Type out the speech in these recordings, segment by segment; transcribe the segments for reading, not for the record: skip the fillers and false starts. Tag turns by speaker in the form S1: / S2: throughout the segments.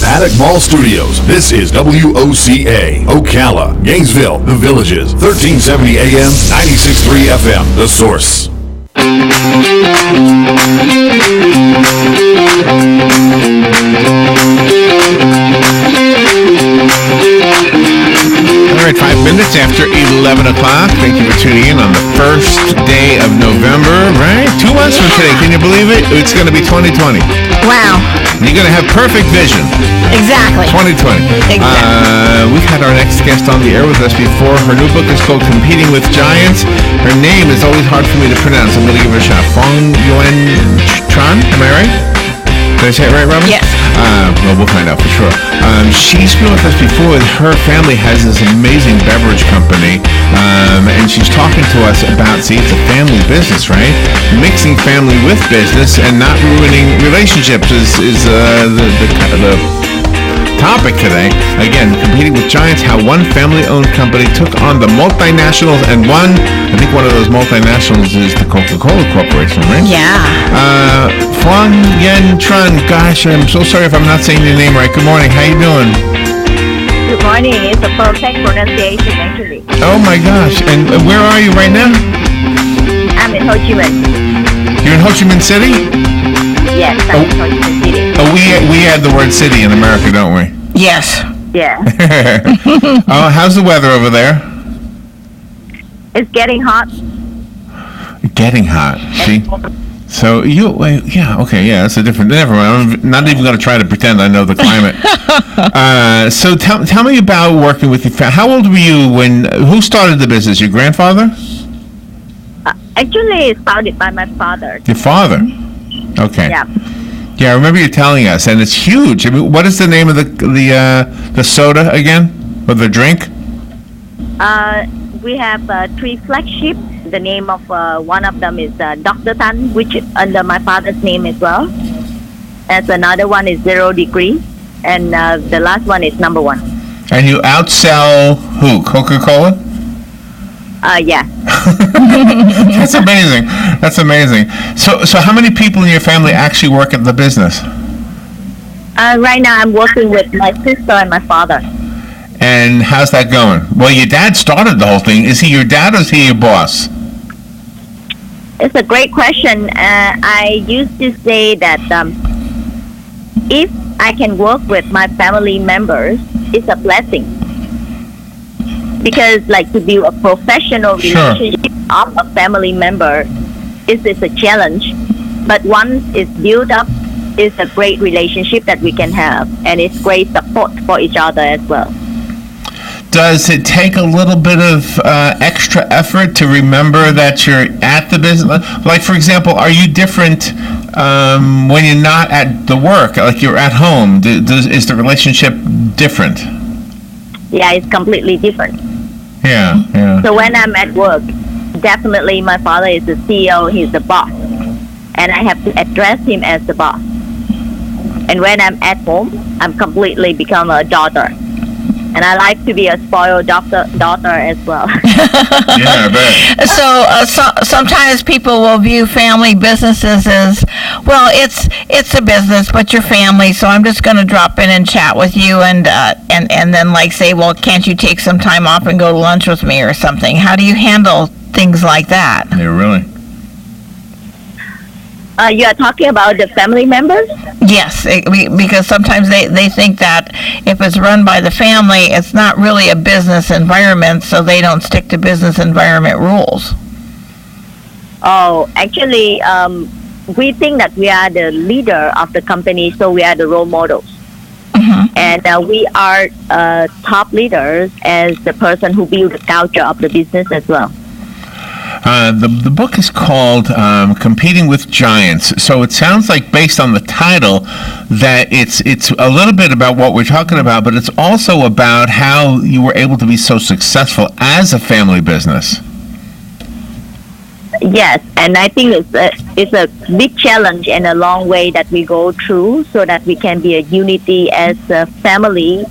S1: Paddock Mall Studios, this is WOCA, Ocala, Gainesville, The Villages, 1370 AM, 96.3 FM, The Source.
S2: All right, 5 minutes after 11 o'clock. Thank you for tuning in on the first day of November, right? 2 months from today. Can you believe it? It's going to be 2020.
S3: Wow.
S2: You're going to have perfect vision.
S3: Exactly.
S2: 2020.
S3: Exactly.
S2: We've had our next guest on the air with us before. Her new book is called Competing with Giants. Her name is always hard for me to pronounce. I'm going to give her a shot. Phuong, Uyen, Tran. Am I right? Did I say it right, Robin?
S3: Yes.
S2: Well, we'll find out for sure. She's been with us before. Her family has this amazing beverage company, and she's talking to us about, see, it's a family business, right? Mixing family with business and not ruining relationships is the topic today. Again, competing with giants, how one family-owned company took on the multinationals, and I think one of those multinationals is the Coca-Cola Corporation, right?
S3: Yeah.
S2: Phuong, Uyen, Tran, gosh, I'm so sorry if I'm not saying your name right. Good morning, how you doing?
S4: Good morning. It's a perfect pronunciation, actually.
S2: Oh my gosh, and where are you right now?
S4: I'm in Ho Chi Minh.
S2: You're in Ho Chi Minh City?
S4: Yes, I'm in Ho Chi Minh City.
S2: Oh, we add the word city in America, don't we?
S3: Yes.
S4: Yeah.
S2: Oh, how's the weather over there?
S4: It's getting hot.
S2: Getting hot. See? So that's a different. Never mind. I'm not even going to try to pretend I know the climate. So tell me about working with your family. How old were you who started the business? Your grandfather?
S4: Actually, it's founded by my father.
S2: Your father? Okay.
S4: Yeah.
S2: Yeah, I remember you telling us, and it's huge. I mean, what is the name of the soda again, or the drink?
S4: We have 3 flagships. The name of one of them is Dr. Tran, which is under my father's name as well. And another one is 0 Degree, and the last one is number 1.
S2: And you outsell who? Coca-Cola?
S4: Yeah.
S2: That's amazing. So how many people in your family actually work at the business?
S4: Right now, I'm working with my sister and my father.
S2: And how's that going? Well, your dad started the whole thing. Is he your dad or is he your boss?
S4: It's a great question. I used to say that if I can work with my family members, it's a blessing. Because, to build a professional relationship of a family member is a challenge. But once it's built up, it's a great relationship that we can have. And it's great support for each other as well.
S2: Does it take a little bit of extra effort to remember that you're at the business? Like, for example, are you different when you're not at the work, like you're at home? Is the relationship different?
S4: Yeah, it's completely different.
S2: Yeah.
S4: So when I'm at work, definitely my father is the CEO, he's the boss. And I have to address him as the boss. And when I'm at home, I'm completely become a daughter. And I like to be a spoiled daughter as well.
S2: Yeah, I bet.
S3: So sometimes people will view family businesses as, well, it's a business, but your family. So I'm just going to drop in and chat with you, and then say, well, can't you take some time off and go to lunch with me or something? How do you handle things like that?
S2: Yeah, really.
S4: You are talking about the family members?
S3: Yes, because sometimes they think that if it's run by the family, it's not really a business environment, so they don't stick to business environment rules.
S4: Oh, actually, we think that we are the leader of the company, so we are the role models. Mm-hmm. And we are top leaders as the person who build the culture of the business as well.
S2: The book is called Competing with Giants. So it sounds like, based on the title, that it's a little bit about what we're talking about, but it's also about how you were able to be so successful as a family business.
S4: Yes, and I think it's a big challenge and a long way that we go through so that we can be a unity as a family,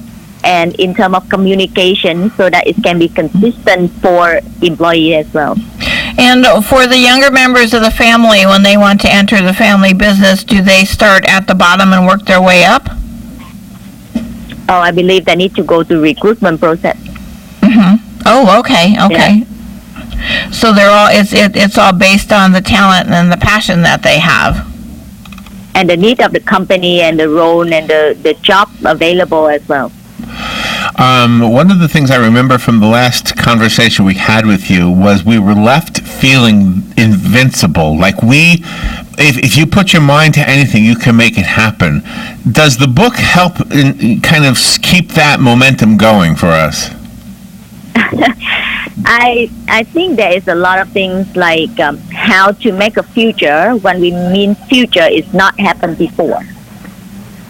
S4: and in terms of communication, so that it can be consistent for employees as well.
S3: And for the younger members of the family, when they want to enter the family business, do they start at the bottom and work their way up?
S4: Oh, I believe they need to go to recruitment process.
S3: Oh, okay. So they're all it's all based on the talent and the passion that they have.
S4: And the need of the company and the role and the job available as well.
S2: One of the things I remember from the last conversation we had with you was we were left feeling invincible. Like if you put your mind to anything, you can make it happen. Does the book help in kind of keep that momentum going for us?
S4: I think there is a lot of things like how to make a future when we mean future is not happened before.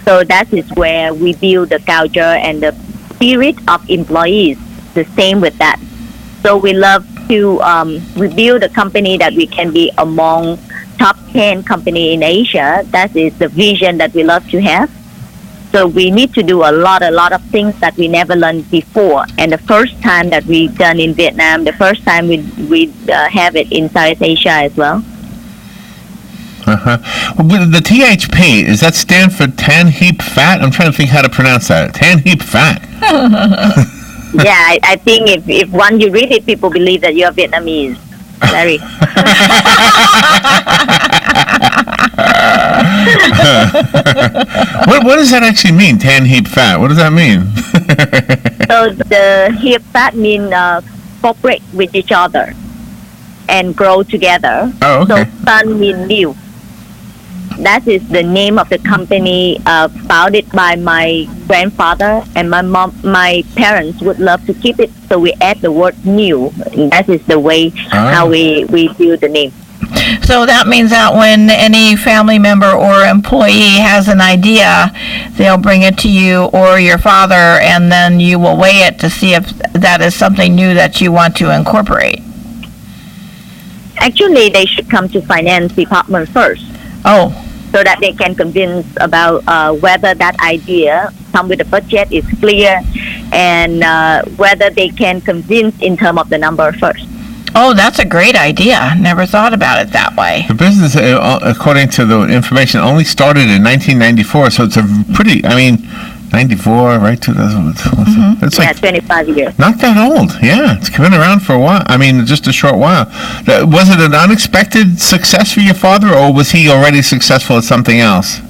S4: So that is where we build the culture and the spirit of employees. The same with that. So we love to we build a company that we can be among top 10 company in Asia. That is the vision that we love to have. So we need to do a lot of things that we never learned before. And the first time that we done in Vietnam, the first time we have it in Southeast Asia as well.
S2: Well, the THP, does that stand for Tan Heap Fat? I'm trying to think how to pronounce that. Tan Heap Fat.
S4: Yeah, I think if once you read it, people believe that you're Vietnamese. Sorry.
S2: What does that actually mean, Tan Heap Fat? What does that mean?
S4: So the heap fat means cooperate with each other and grow together.
S2: Oh, okay.
S4: So Tan means new. That is the name of the company founded by my grandfather, and my parents would love to keep it, so we add the word new. And that is the way how we build the name.
S3: So that means that when any family member or employee has an idea, they'll bring it to you or your father, and then you will weigh it to see if that is something new that you want to incorporate.
S4: Actually, they should come to finance department first.
S3: Oh.
S4: So that they can convince about whether that idea come with a budget is clear, and whether they can convince in terms of the number first.
S3: Oh, that's a great idea. Never thought about it that way.
S2: The business, according to the information, only started in 1994, so it's a pretty, 94, right? 2000. It's like
S4: 25 years.
S2: Not that old. Yeah, it's been around for a while. Just a short while. Was it an unexpected success for your father, or was he already successful at something else?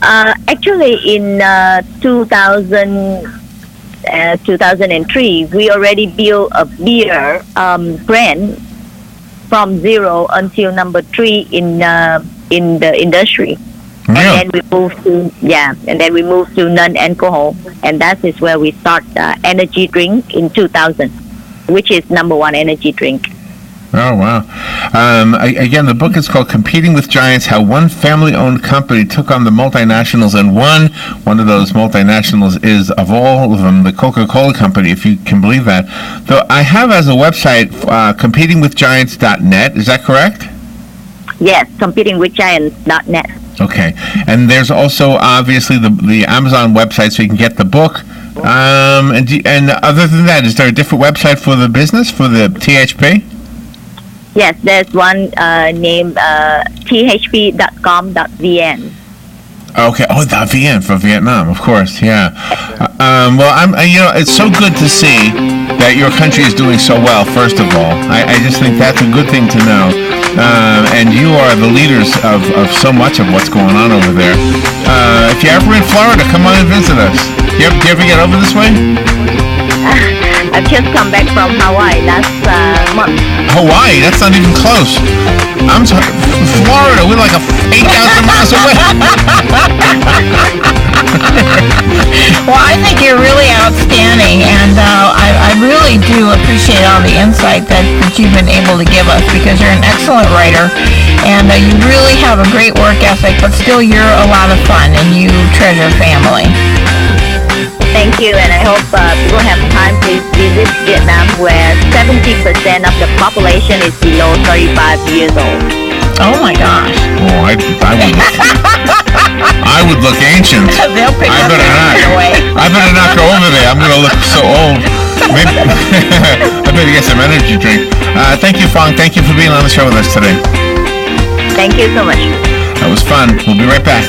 S4: Actually, in 2003, we already built a beer brand from zero until number 3 in the industry.
S2: Really?
S4: And then we moved to non-alcohol, and that is where we start energy drink in 2000, which is number 1 energy drink.
S2: Oh, wow. Again, the book is called Competing with Giants, How One Family-Owned Company Took on the Multinationals and Won. One of those multinationals is, of all of them, the Coca-Cola Company, if you can believe that. Though I have as a website, competingwithgiants.net. Is that correct?
S4: Yes, competingwithgiants.net.
S2: Okay. And there's also, obviously, the Amazon website, so you can get the book. And other than that, is there a different website for the business, for the THP?
S4: Yes, there's one named thp.com.vn.
S2: Okay. Oh, the VN for Vietnam, of course. Yeah. Well, it's so good to see that your country is doing so well. First of all, I just think that's a good thing to know. And you are the leaders of so much of what's going on over there. If you're ever in Florida, come on and visit us. Do you ever get over this way?
S4: I've just come back from Hawaii last month.
S2: Hawaii? That's not even close. I'm sorry. Florida, we're like 8,000 miles away.
S3: Well, I think you're really outstanding, and I really do appreciate all the insight that you've been able to give us, because you're an excellent writer, and you really have a great work ethic, but still you're a lot of fun, and you treasure family.
S4: Thank you, and I hope people have time to visit Vietnam, where 70% of the population is below 35 years old.
S3: Oh my gosh!
S2: Oh, I would look ancient.
S3: They'll pick
S2: I
S3: up
S2: better
S3: away.
S2: I better not go over there. I'm gonna look so old. Maybe I better get some energy drink. Thank you, Phuong. Thank you for being on the show with us today.
S4: Thank you so much.
S2: That was fun. We'll be right back.